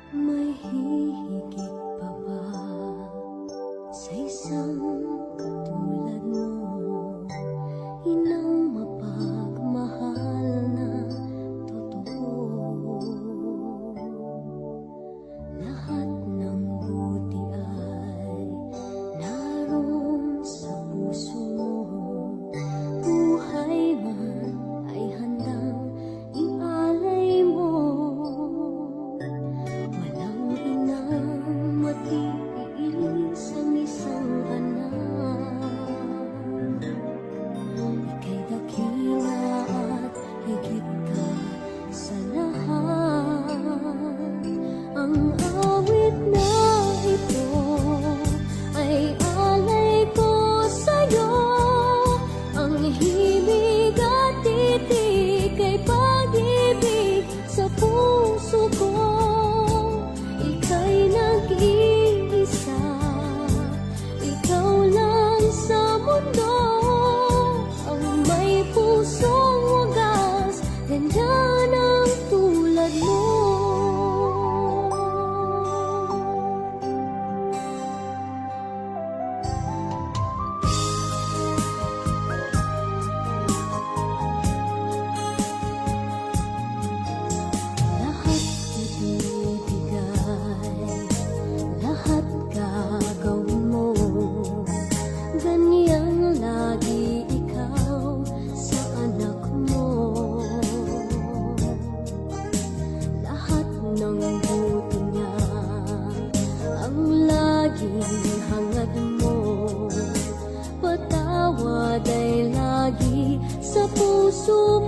May hihigit pa ba sa isang katulad mo? Inang mapagmahal na totoo. Lahat ng buti ay naroon sa puso mo. Buhay man ay handang ialay mo. Walang inang matiis ang isang anak. Ika'y dakila at higit ka sa lahat. Ang awit na ito ay alay ko sa'yo. Ang himig at titig ay pag-ibig sa puso ko. Ika'y nag-iisa, ikaw lang sa mundo. Ang may pusong wagas, ganyan ang tulad mo. Lahat ibibigay, lahat gagawin mo. Ganyan lagi ikaw sa anak mo. Lahat ng buti niya ang laging hangad mo. Patawad ay lagi sa puso